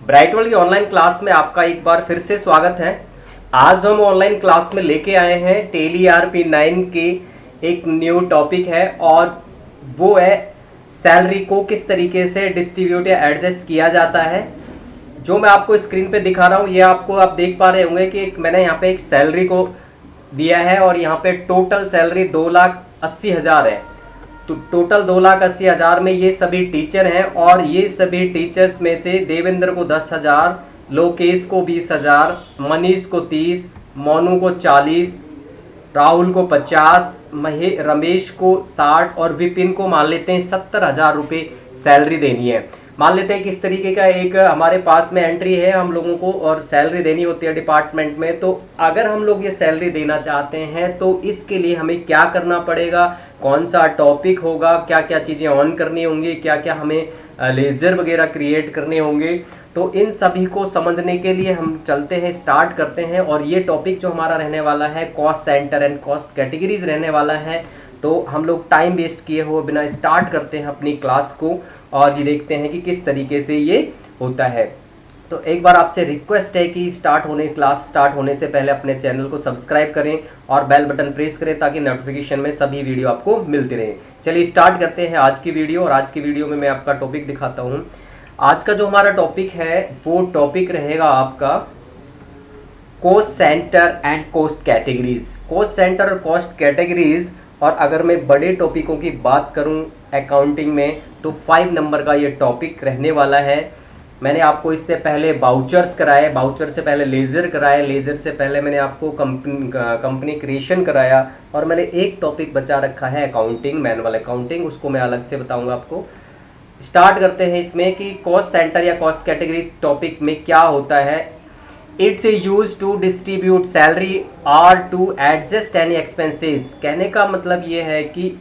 ब्राइटवर्ल्ड की online class में आपका एक बार फिर से स्वागत है। आज हम ऑनलाइन क्लास में लेके आए हैं टेली RP9 के एक न्यू टॉपिक है और वो है सैलरी को किस तरीके से डिस्ट्रीब्यूट या एडजस्ट किया जाता है। जो मैं आपको स्क्रीन पे दिखा रहा हूँ ये आपको आप देख पा रहे होंगे कि मैंने यहाँ पे एक सैलरी को दिया है और यहाँ पे टोटल सैलरी 2,80,000 है। तो टोटल 2,80,000 में ये सभी टीचर हैं और ये सभी टीचर्स में से देवेंद्र को 10,000, लोकेश को 20,000, मनीष को 30, मोनू को 40, राहुल को 50, रमेश को 60 और विपिन को मान लेते हैं 70,000 रुपये सैलरी देनी है। मान लेते हैं किस तरीके का एक हमारे पास में एंट्री है, हम लोगों को और सैलरी देनी होती है डिपार्टमेंट में। तो अगर हम लोग ये सैलरी देना चाहते हैं तो इसके लिए हमें क्या करना पड़ेगा, कौन सा टॉपिक होगा, क्या क्या चीज़ें ऑन करनी होंगी, क्या क्या हमें लेजर वगैरह क्रिएट करने होंगे। तो इन सभी को समझने के लिए हम चलते हैं, स्टार्ट करते हैं। और ये टॉपिक जो हमारा रहने वाला है cost centre and cost categories रहने वाला है। तो हम लोग टाइम वेस्ट किए हुए बिना स्टार्ट करते हैं अपनी क्लास को और ये देखते हैं कि किस तरीके से ये होता है। तो एक बार आपसे रिक्वेस्ट है कि क्लास स्टार्ट होने से पहले अपने चैनल को सब्सक्राइब करें और बेल बटन प्रेस करें ताकि नोटिफिकेशन में सभी वीडियो आपको मिलती रहे। चलिए स्टार्ट करते हैं आज की वीडियो। और आज की वीडियो में मैं आपका टॉपिक दिखाता हूँ। आज का जो हमारा टॉपिक है वो टॉपिक रहेगा आपका cost centre and cost categories. Cost center और कॉस्ट कैटेगरीज। और अगर मैं बड़े टॉपिकों की बात करूं अकाउंटिंग में तो 5 नंबर का ये टॉपिक रहने वाला है। मैंने आपको इससे पहले बाउचर्स कराए, बाउचर से पहले लेज़र कराए, लेज़र से पहले मैंने आपको कंपनी क्रिएशन कराया और मैंने एक टॉपिक बचा रखा है अकाउंटिंग, मैनुअल अकाउंटिंग, उसको मैं अलग से बताऊंगा आपको। स्टार्ट करते हैं इसमें कि कॉस्ट सेंटर या कॉस्ट कैटेगरीज टॉपिक में क्या होता है। It's use to distribute salary और टू एडजस्ट एनी एक्सपेंसेस। कहने का मतलब ये है कि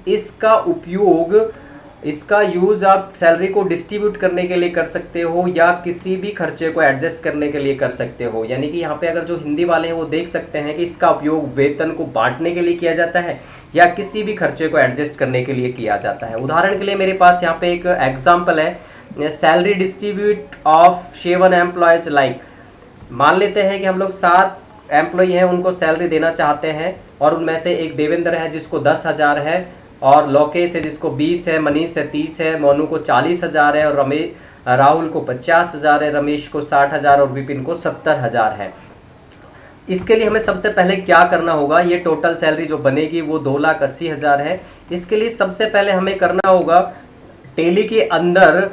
इसका यूज़ आप सैलरी को डिस्ट्रीब्यूट करने के लिए कर सकते हो या किसी भी खर्चे को एडजस्ट करने के लिए कर सकते हो। यानी कि यहाँ पे अगर जो हिंदी वाले हैं वो देख सकते हैं कि इसका उपयोग वेतन को बांटने के लिए किया जाता है या किसी भी खर्चे को एडजस्ट करने के लिए किया जाता है। उदाहरण के लिए मेरे पास यहाँ पे एक एग्जाम्पल है, salary distribute of 7 employees like. मान लेते हैं कि हम लोग 7 एम्प्लॉय हैं, उनको सैलरी देना चाहते हैं और उनमें से एक देवेंद्र है जिसको 10,000 है और लोकेश है जिसको 20 है, मनीष है 30 है, मोनू को 40,000 है और राहुल को 50,000 है, रमेश को 60,000 और विपिन को 70,000 है। इसके लिए हमें सबसे पहले क्या करना होगा, ये टोटल सैलरी जो बनेगी वो 2,80,000 है। इसके लिए सबसे पहले हमें करना होगा टेली के अंदर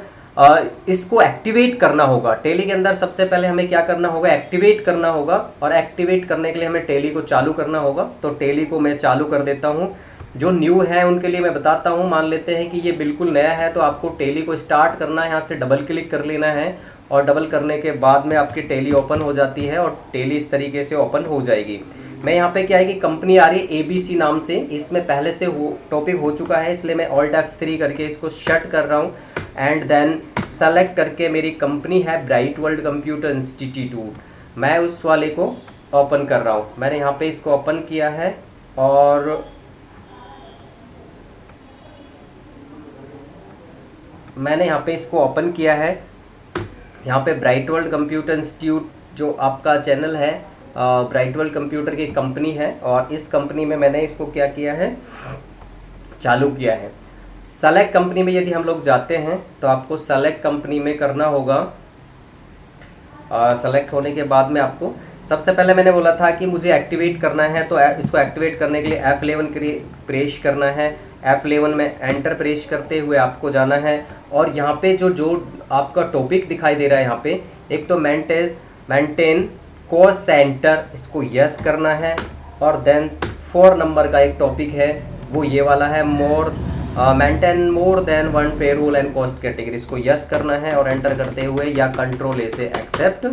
इसको एक्टिवेट करना होगा। टेली के अंदर सबसे पहले हमें क्या करना होगा, एक्टिवेट करना होगा। और एक्टिवेट करने के लिए हमें टेली को चालू करना होगा। तो टेली को मैं चालू कर देता हूँ। जो न्यू है उनके लिए मैं बताता हूँ। मान लेते हैं कि ये बिल्कुल नया है तो आपको टेली को स्टार्ट करना है, यहाँ से डबल क्लिक कर लेना है और डबल करने के बाद में आपकी टेली ओपन हो जाती है और टेली इस तरीके से ओपन हो जाएगी। मैं यहाँ पे क्या है कि कंपनी आ रही है ABC नाम से, इसमें पहले से टॉपिक हो चुका है इसलिए मैं Alt F3 करके इसको शट कर रहा हूँ एंड देन सेलेक्ट करके मेरी कंपनी है ब्राइटवर्ल्ड कंप्यूटर इंस्टीट्यूट, मैं उस वाले को ओपन कर रहा हूँ। मैंने यहाँ पे इसको ओपन किया है और मैंने यहाँ पे इसको ओपन किया है। यहाँ पे ब्राइटवर्ल्ड कंप्यूटर इंस्टीट्यूट जो आपका चैनल है, ब्राइटवर्ल्ड कंप्यूटर की कंपनी है और इस कंपनी में मैंने इसको क्या किया है, चालू किया है। सेलेक्ट कंपनी में यदि हम लोग जाते हैं तो आपको सेलेक्ट कंपनी में करना होगा। सेलेक्ट होने के बाद में आपको सबसे पहले मैंने बोला था कि मुझे एक्टिवेट करना है तो इसको एक्टिवेट करने के लिए F11 प्रेस करना है। F11 में एंटर प्रेस करते हुए आपको जाना है और यहाँ पे जो आपका टॉपिक दिखाई दे रहा है, यहाँ पे एक तो मेंटेन कॉस्ट सेंटर, इसको यस करना है। और देन 4 नंबर का एक टॉपिक है वो ये वाला है, maintain more than 1 payroll and cost category, इसको यस करना है और एंटर करते हुए या कंट्रोल A से एक्सेप्ट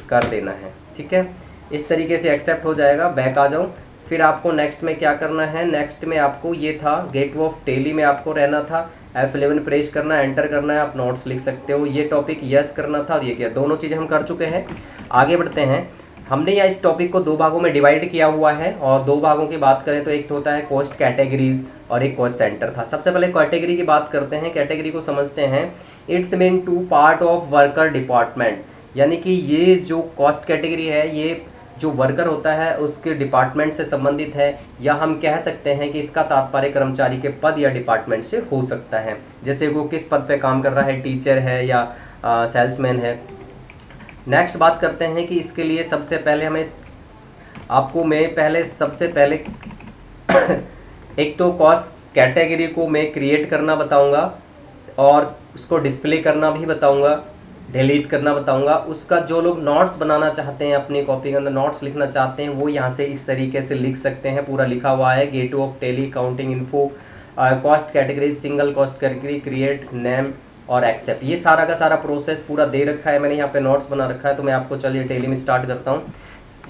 कर देना है। ठीक है, इस तरीके से एक्सेप्ट हो जाएगा। बैक आ जाऊँ, फिर आपको नेक्स्ट में क्या करना है, नेक्स्ट में आपको ये था गेट ऑफ टेली में आपको रहना था। F11 प्रेस करना है, एंटर करना है, आप नोट्स लिख सकते हो। ये टॉपिक यस करना था और ये किया, दोनों चीज़ें हम कर चुके हैं। आगे बढ़ते हैं। हमने यहाँ इस टॉपिक को 2 भागों में डिवाइड किया हुआ है और 2 भागों की बात करें तो एक तो होता है कॉस्ट कैटेगरीज और एक कॉस्ट सेंटर था। सबसे पहले कैटेगरी की बात करते हैं, कैटेगरी को समझते हैं। It's mean to part of worker department, यानी कि ये जो कॉस्ट कैटेगरी है ये जो वर्कर होता है उसके डिपार्टमेंट से संबंधित है, या हम कह सकते हैं कि इसका तात्पर्य कर्मचारी के पद या डिपार्टमेंट से हो सकता है। जैसे वो किस पद पे काम कर रहा है, टीचर है या सेल्समैन है। नेक्स्ट बात करते हैं कि इसके लिए सबसे पहले हमें आपको मैं सबसे पहले एक तो कॉस्ट कैटेगरी को मैं क्रिएट करना बताऊंगा और उसको डिस्प्ले करना भी बताऊंगा, डिलीट करना बताऊंगा। उसका जो लोग नोट्स बनाना चाहते हैं, अपनी कॉपी के अंदर नोट्स लिखना चाहते हैं, वो यहाँ से इस तरीके से लिख सकते हैं। पूरा लिखा हुआ है, gateway of Tally accounting info, cost category, single cost category, create, name और एक्सेप्ट। ये सारा का सारा प्रोसेस पूरा दे रखा है, मैंने यहाँ पे नोट्स बना रखा है। तो मैं आपको चलिए टेली में स्टार्ट करता हूँ।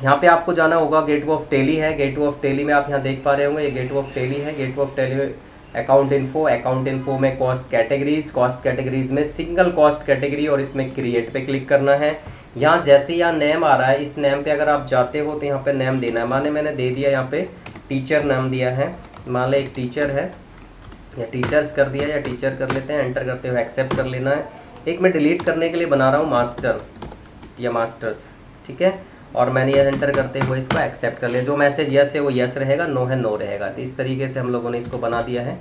यहाँ पे आपको जाना होगा, गेटवे ऑफ टेली है, गेटवे ऑफ टेली में आप यहाँ देख पा रहे होंगे, ये गेटवे ऑफ टेली है। गेटवे ऑफ टेली में अकाउंट इन्फो में कॉस्ट कैटेगरीज में सिंगल कॉस्ट कैटेगरी और इसमें क्रिएट पे क्लिक करना है। यहाँ जैसे यहाँ नेम आ रहा है, इस नेम पे अगर आप जाते हो तो यहाँ पे नेम देना है। मैंने दे दिया यहाँ पे टीचर नाम दिया है। मान लें एक टीचर है, या टीचर्स कर दिया, या टीचर कर लेते हैं। एंटर करते हुए एक्सेप्ट कर लेना है। एक मैं डिलीट करने के लिए बना रहा हूँ मास्टर या मास्टर्स, ठीक है। और मैंने ये एंटर करते हुए इसको एक्सेप्ट कर लिया। जो मैसेज यस है वो यस रहेगा, नो है नो रहेगा। तो इस तरीके से हम लोगों ने इसको बना दिया है।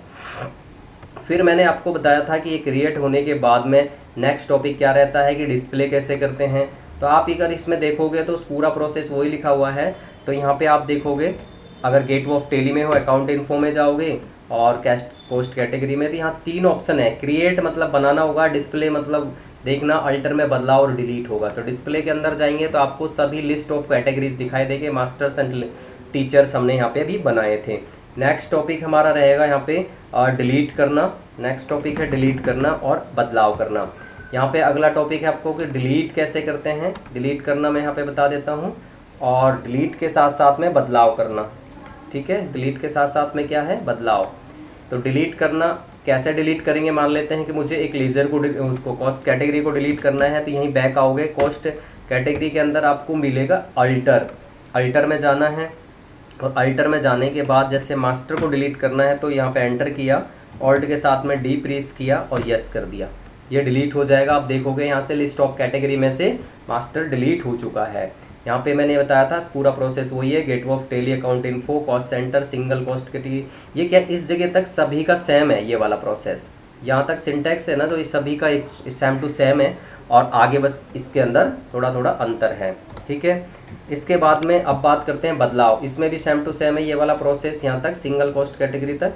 फिर मैंने आपको बताया था कि ये क्रिएट होने के बाद में नेक्स्ट टॉपिक क्या रहता है कि डिस्प्ले कैसे करते हैं। तो आप अगर इसमें देखोगे तो पूरा प्रोसेस वही लिखा हुआ है। तो यहाँ पे आप देखोगे, अगर गेटवे ऑफ टेली में हो, अकाउंट इन्फो में जाओगे और कॉस्ट कैटेगरी में, तो यहाँ 3 ऑप्शन है। क्रिएट मतलब बनाना होगा, डिस्प्ले मतलब देखना, अल्टर में बदलाव और डिलीट होगा। तो डिस्प्ले के अंदर जाएंगे तो आपको सभी लिस्ट ऑफ कैटेगरीज दिखाई देंगे। मास्टर्स एंड टीचर्स हमने यहाँ पे भी बनाए थे। नेक्स्ट टॉपिक हमारा रहेगा यहाँ पे डिलीट करना। नेक्स्ट टॉपिक है डिलीट करना और बदलाव करना। यहाँ पे अगला टॉपिक है आपको कि डिलीट कैसे करते हैं। डिलीट करना मैं यहाँ पे बता देता हूँ, और डिलीट के साथ साथ में बदलाव करना, ठीक है। डिलीट के साथ साथ में क्या है, बदलाव। तो डिलीट करना कैसे डिलीट करेंगे, मान लेते हैं कि मुझे एक लीजर को उसको कॉस्ट कैटेगरी को डिलीट करना है। तो यहीं बैक आओगे, कॉस्ट कैटेगरी के अंदर आपको मिलेगा अल्टर में जाना है। और अल्टर में जाने के बाद जैसे मास्टर को डिलीट करना है तो यहाँ पे एंटर किया, ऑल्ट के साथ में डी प्रेस किया और यस कर दिया, ये डिलीट हो जाएगा। आप देखोगे यहाँ से लिस्ट ऑफ कैटेगरी में से मास्टर डिलीट हो चुका है। यहाँ पे मैंने बताया था पूरा प्रोसेस वही है, gateway of Tally, account info, cost center, single cost category. ये क्या इस जगह तक सभी का सेम है, ये वाला प्रोसेस। यहाँ तक सिंटैक्स है ना, जो इस सभी का एक सेम टू सेम है, और आगे बस इसके अंदर थोड़ा थोड़ा अंतर है, ठीक है। इसके बाद में अब बात करते हैं बदलाव। इसमें भी सेम टू सेम है ये वाला प्रोसेस, यहाँ तक सिंगल कॉस्ट कैटेगरी तक।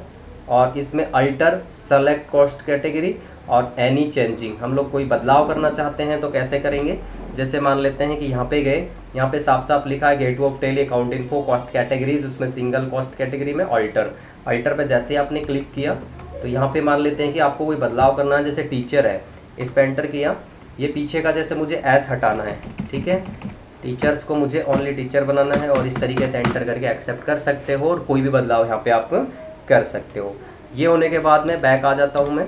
और इसमें अल्टर, सेलेक्ट कॉस्ट कैटेगरी और एनी चेंजिंग। हम लोग कोई बदलाव करना चाहते हैं तो कैसे करेंगे, जैसे मान लेते हैं कि यहाँ पे गए, यहाँ पे साफ साफ लिखा है gateway of Tally, account info, cost categories, उसमें सिंगल कॉस्ट कैटेगरी में अल्टर पे जैसे आपने क्लिक किया तो यहाँ पे मान लेते हैं कि आपको कोई बदलाव करना है। जैसे टीचर है, इस पर एंटर किया, ये पीछे का जैसे मुझे एस हटाना है, ठीक है। टीचर्स को मुझे ओनली टीचर बनाना है, और इस तरीके से एंटर करके एक्सेप्ट कर सकते हो, और कोई भी बदलाव यहाँ पे आप कर सकते हो। ये होने के बाद में बैक आ जाता हूँ मैं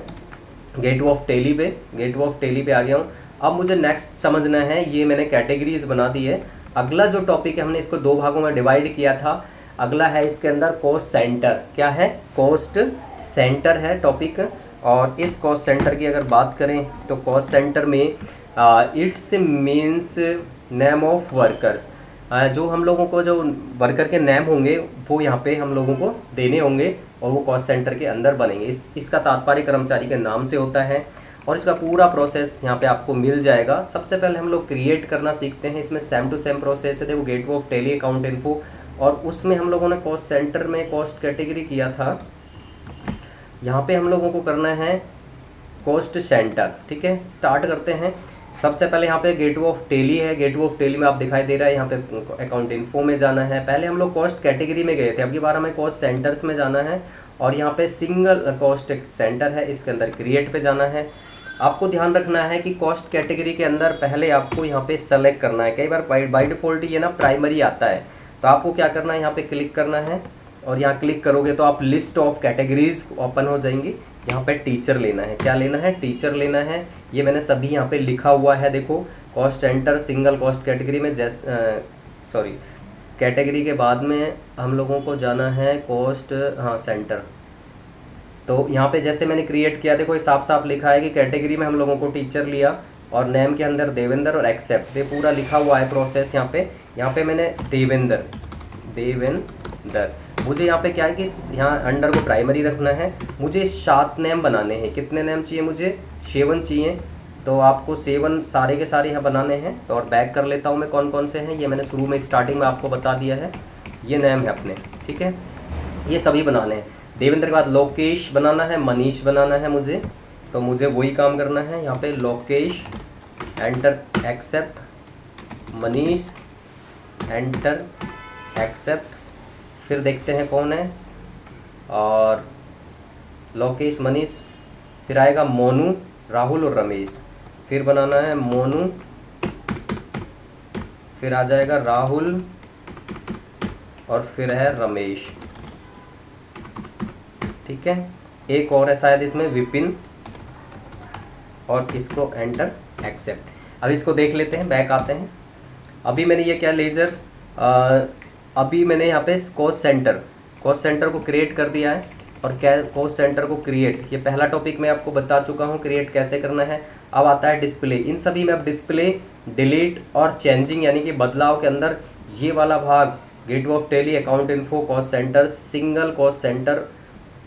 गेटवे ऑफ टेली पे आ गया हूँ। अब मुझे नेक्स्ट समझना है, ये मैंने कैटेगरीज बना दी है। अगला जो टॉपिक है, हमने इसको 2 भागों में डिवाइड किया था। अगला है इसके अंदर कॉस्ट सेंटर। क्या है, कॉस्ट सेंटर है टॉपिक। और इस कॉस्ट सेंटर की अगर बात करें तो कॉस्ट सेंटर में it's means name of workers. जो हम लोगों को जो वर्कर के नेम होंगे वो यहाँ पे हम लोगों को देने होंगे, और वो कॉस्ट सेंटर के अंदर बनेंगे। इसका तात्पर्य कर्मचारी के नाम से होता है, और इसका पूरा प्रोसेस यहाँ पे आपको मिल जाएगा। सबसे पहले हम लोग क्रिएट करना सीखते हैं। इसमें सेम टू सेम प्रोसेस है। देखो, gateway of Tally, account info, और उसमें हम लोगों ने कॉस्ट सेंटर में कॉस्ट कैटेगरी किया था। यहाँ पे हम लोगों को करना है कॉस्ट सेंटर, ठीक है। स्टार्ट करते हैं। सबसे पहले यहाँ पे गेटवे ऑफ टेली है। गेटवे ऑफ टेली में आप दिखाई दे रहा है, यहाँ पे अकाउंट इन्फो में जाना है। पहले हम लोग कॉस्ट कैटेगरी में गए थे, अब की बार हमें कॉस्ट सेंटर्स में जाना है, और यहाँ पे सिंगल कॉस्ट सेंटर है, इसके अंदर क्रिएट पे जाना है। आपको ध्यान रखना है कि कॉस्ट कैटेगरी के अंदर पहले आपको यहाँ पे सेलेक्ट करना है। कई बार बाय डिफ़ॉल्ट ये ना प्राइमरी आता है, तो आपको क्या करना है, यहाँ पे क्लिक करना है, और यहाँ क्लिक करोगे तो आप लिस्ट ऑफ कैटेगरीज ओपन हो जाएंगी। यहाँ पे टीचर लेना है। क्या लेना है, टीचर लेना है। ये मैंने सभी यहाँ पे लिखा हुआ है, देखो। Cost center, single cost category में कैटेगरी के बाद में हम लोगों को जाना है कॉस्ट सेंटर। तो यहाँ पे जैसे मैंने क्रिएट किया, देखो ये साफ साफ लिखा है कि कैटेगरी में हम लोगों को टीचर लिया, और नेम के अंदर देवेंद्र और एक्सेप्ट, ये पूरा लिखा हुआ है प्रोसेस यहाँ पे मैंने देवेंद्र मुझे यहाँ पे क्या है कि यहाँ अंडर को प्राइमरी रखना है। मुझे 7 नेम बनाने हैं। कितने नेम चाहिए मुझे? 7 चाहिए। तो आपको 7 सारे के सारे यहाँ बनाने हैं। तो और बैक कर लेता हूँ मैं कौन कौन से हैं। ये मैंने शुरू में स्टार्टिंग में आपको बता दिया है, ये नेम है अपने, ठीक है, ये सभी बनाने हैं। देवेंद्र के बाद लोकेश बनाना है, मनीष बनाना है मुझे, तो मुझे वही काम करना है। यहाँ पे Lokesh, enter accept, Manish, enter accept, फिर देखते हैं कौन है, और लोकेश, मनीष, फिर आएगा मोनू, राहुल और रमेश, फिर बनाना है मोनू, फिर आ जाएगा राहुल और फिर है रमेश, ठीक है। एक और है शायद इसमें विपिन, और इसको एंटर एक्सेप्ट। अब इसको देख लेते हैं, बैक आते हैं। अभी मैंने ये क्या लेजर, अभी मैंने यहाँ पे कॉस्ट सेंटर को क्रिएट कर दिया है। और क्या कॉस्ट सेंटर को क्रिएट, ये पहला टॉपिक मैं आपको बता चुका हूँ क्रिएट कैसे करना है। अब आता है डिस्प्ले। इन सभी में अब डिस्प्ले, डिलीट और चेंजिंग यानी कि बदलाव के अंदर ये वाला भाग gateway of Tally, account info, cost center, single cost center,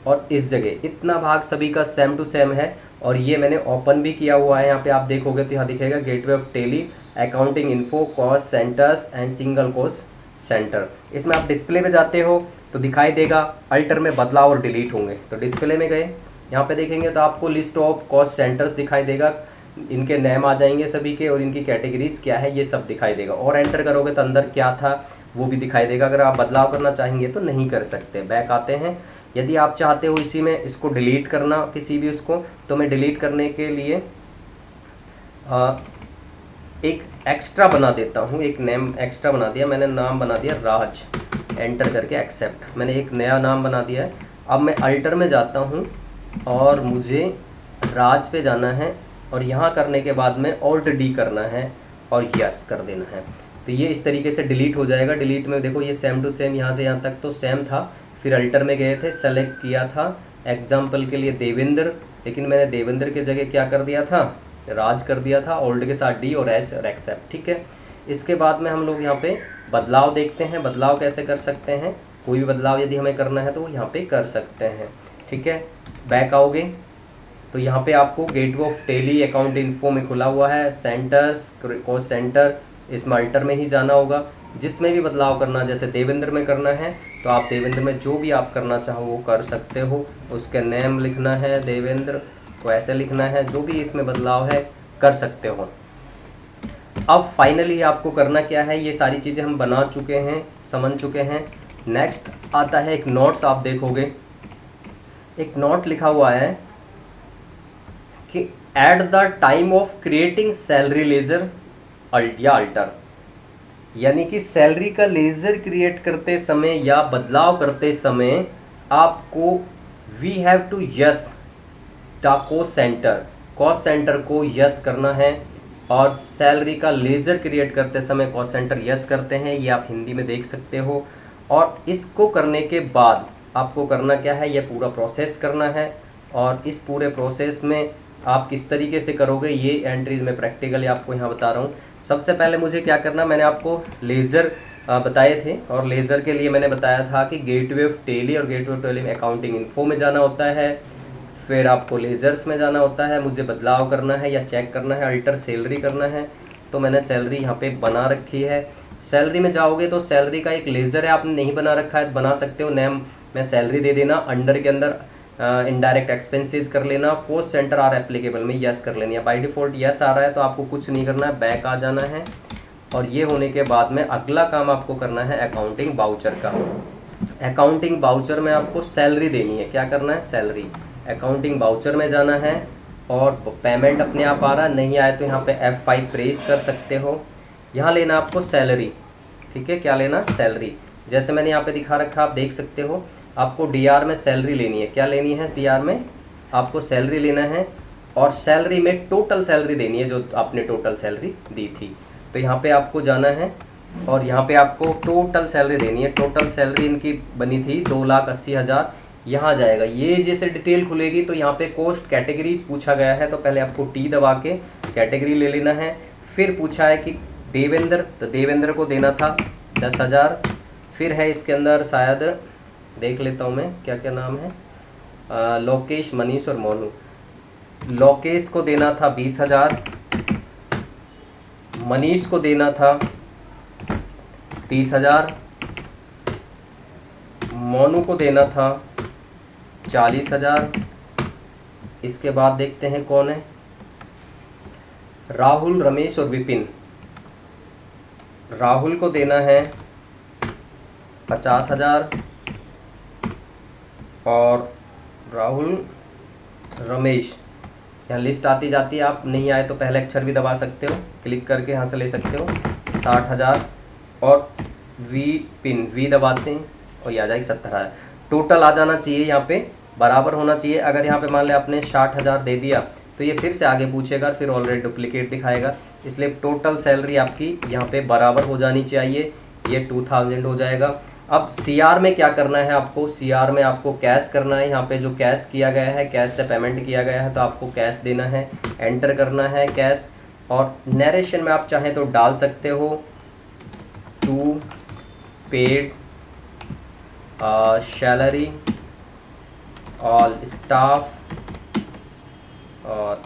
और इस जगह इतना भाग सभी का सेम टू सेम है। और ये मैंने ओपन भी किया हुआ है। यहाँ पे आप देखोगे तो यहाँ दिखेगा gateway of Tally, accounting info, cost centers and single cost center. इसमें आप डिस्प्ले में जाते हो तो दिखाई देगा अल्टर में बदलाव और डिलीट होंगे। तो डिस्प्ले में गए, यहाँ पे देखेंगे तो आपको लिस्ट ऑफ कॉस्ट सेंटर्स दिखाई देगा, इनके नेम आ जाएंगे सभी के, और इनकी कैटेगरीज क्या है ये सब दिखाई देगा। और एंटर करोगे तो अंदर क्या था वो भी दिखाई देगा। अगर आप बदलाव करना चाहेंगे तो नहीं कर सकते। बैक आते हैं। यदि आप चाहते हो इसी में इसको डिलीट करना किसी भी उसको, तो मैं डिलीट करने के लिए एक एक्स्ट्रा बना देता हूँ, एक नेम एक्स्ट्रा बना दिया मैंने, नाम बना दिया राज, एंटर करके एक्सेप्ट, मैंने एक नया नाम बना दिया है। अब मैं अल्टर में जाता हूँ और मुझे राज पे जाना है, और यहाँ करने के बाद में ऑल्ट डी करना है और यस कर देना है। तो ये इस तरीके से डिलीट हो जाएगा। डिलीट में देखो ये सेम टू सेम यहाँ से यहाँ तक तो सेम था। फिर अल्टर में गए थे, सेलेक्ट किया था एग्जाम्पल के लिए देवेंद्र, लेकिन मैंने देवेंद्र की जगह क्या कर दिया था, राज कर दिया था, ओल्ड के साथ डी और एस और एक्सेप्ट, ठीक है। इसके बाद में हम लोग यहाँ पे बदलाव देखते हैं। बदलाव कैसे कर सकते हैं, कोई भी बदलाव यदि हमें करना है तो वो यहाँ पे कर सकते हैं, ठीक है। बैक आओगे तो यहाँ पे आपको gateway of Tally, account info में खुला हुआ है, सेंटर्स, कॉस्ट सेंटर, इसमें अल्टर में ही जाना होगा। जिसमें भी बदलाव करना, जैसे देवेंद्र में करना है तो आप देवेंद्र में जो भी आप करना चाहो वो कर सकते हो। उसके नेम लिखना है देवेंद्र, तो ऐसे लिखना है, जो भी इसमें बदलाव है कर सकते हो। अब फाइनली आपको करना क्या है, ये सारी चीज़ें हम बना चुके हैं, समझ चुके हैं। नेक्स्ट आता है एक नोट्स। आप देखोगे एक नोट लिखा हुआ है कि at the time of creating salary ledger या अल्टर, यानी कि सैलरी का लेजर क्रिएट करते समय या बदलाव करते समय आपको we have to use the cost center को यस करना है। और सैलरी का लेजर क्रिएट करते समय कॉस्ट सेंटर यस करते हैं, ये आप हिंदी में देख सकते हो। और इसको करने के बाद आपको करना क्या है, ये पूरा प्रोसेस करना है। और इस पूरे प्रोसेस में आप किस तरीके से करोगे ये एंट्रीज में प्रैक्टिकली आपको यहाँ बता रहा हूँ। सबसे पहले मुझे क्या करना, मैंने आपको लेज़र बताए थे, और लेज़र के लिए मैंने बताया था कि गेटवे ऑफ टेली और गेटवे ऑफ टेली में अकाउंटिंग इन्फो में जाना होता है, फिर आपको लेज़र्स में जाना होता है। मुझे बदलाव करना है या चेक करना है, अल्टर सैलरी करना है, तो मैंने सैलरी यहाँ पे बना रखी है। सैलरी में जाओगे तो सैलरी का एक लेज़र है, आपने नहीं बना रखा है बना सकते हो, नेम में सैलरी दे देना, अंडर के अंदर इनडायरेक्ट एक्सपेंसेस कर लेना, कॉस्ट सेंटर आर एप्लीकेबल में यस कर लेनी है। बाय डिफ़ॉल्ट यस आ रहा है तो आपको कुछ नहीं करना है, बैक आ जाना है। और ये होने के बाद में अगला काम आपको करना है अकाउंटिंग बाउचर का। अकाउंटिंग बाउचर में आपको सैलरी देनी है, क्या करना है, सैलरी। अकाउंटिंग बाउचर में जाना है और पेमेंट अपने आप आ रहा, नहीं आए तो यहाँ पे F5 प्रेस कर सकते हो। यहाँ लेना आपको सैलरी, ठीक है, क्या लेना, सैलरी। जैसे मैंने यहाँ पे दिखा रखा, आप देख सकते हो। आपको DR में सैलरी लेनी है, क्या लेनी है, DR में आपको सैलरी लेना है, और सैलरी में टोटल सैलरी देनी है जो आपने टोटल सैलरी दी थी। तो यहाँ पे आपको जाना है और यहाँ पे आपको टोटल सैलरी देनी है। टोटल सैलरी इनकी बनी थी 2,80,000, यहाँ जाएगा। ये जैसे डिटेल खुलेगी तो यहाँ पे कॉस्ट कैटेगरीज पूछा गया है, तो पहले आपको टी दबा के कैटेगरी ले लेना है। फिर पूछा है कि देवेंद्र, तो देवेंद्र को देना था 10,000। फिर है इसके अंदर शायद देख लेता हूँ मैं क्या क्या नाम है, लोकेश, मनीष और मोनू। लोकेश को देना था 20,000, मनीष को देना था 30,000, मोनू को देना था 40,000। इसके बाद देखते हैं कौन है, राहुल, रमेश और विपिन। राहुल को देना है 50,000 और राहुल, रमेश, यहाँ लिस्ट आती जाती है, आप नहीं आए तो पहले अक्षर भी दबा सकते हो, क्लिक करके यहाँ से ले सकते हो, 60,000। और विपिन, वी दबाते हैं और ये आ जाएगी 70,000। टोटल आ जाना चाहिए, यहाँ पे बराबर होना चाहिए। अगर यहाँ पे मान लें आपने 60,000 दे दिया तो ये फिर से आगे पूछेगा, फिर ऑलरेडी डुप्लीकेट दिखाएगा। इसलिए टोटल सैलरी आपकी यहाँ पे बराबर हो जानी चाहिए, ये 2000 हो जाएगा। अब सीआर में क्या करना है आपको, सीआर में आपको कैश करना है। यहाँ पे जो कैश किया गया है, कैश से पेमेंट किया गया है तो आपको कैश देना है, एंटर करना है कैश। और नरेशन में आप चाहें तो डाल सकते हो to paid salary all staff, और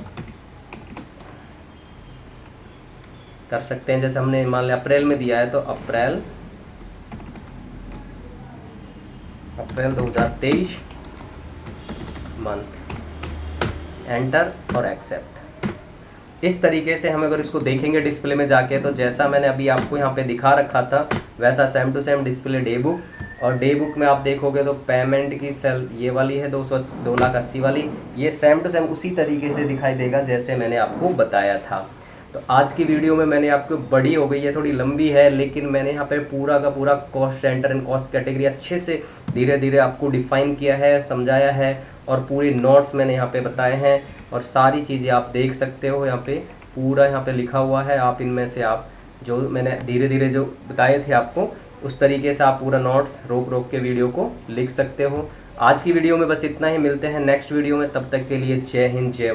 कर सकते हैं जैसे हमने मान लिया अप्रैल में दिया है तो अप्रैल 2023 मंथ, एंटर और एक्सेप्ट। इस तरीके से हम अगर इसको देखेंगे डिस्प्ले में जाके तो जैसा मैंने अभी आपको यहाँ पे दिखा रखा था वैसा same to same display day book. और डे बुक में आप देखोगे तो पेमेंट की सेल ये वाली है 2,80,000 वाली, ये सेम टू सेम उसी तरीके से दिखाई देगा जैसे मैंने आपको बताया था। तो आज की वीडियो में मैंने आपको, बड़ी हो गई है, थोड़ी लंबी है, लेकिन मैंने यहाँ पे पूरा का पूरा cost centre and cost category अच्छे से धीरे धीरे आपको डिफाइन किया है, समझाया है, और पूरी नोट्स मैंने यहाँ पे बताए हैं। और सारी चीज़ें आप देख सकते हो, यहाँ पे पूरा यहाँ पे लिखा हुआ है। आप इनमें से आप जो मैंने धीरे धीरे जो बताए थे आपको, उस तरीके से आप पूरा नोट्स रोक रोक के वीडियो को लिख सकते हो। आज की वीडियो में बस इतना ही, मिलते हैं नेक्स्ट वीडियो में, तब तक के लिए जय हिंद, जय भारत।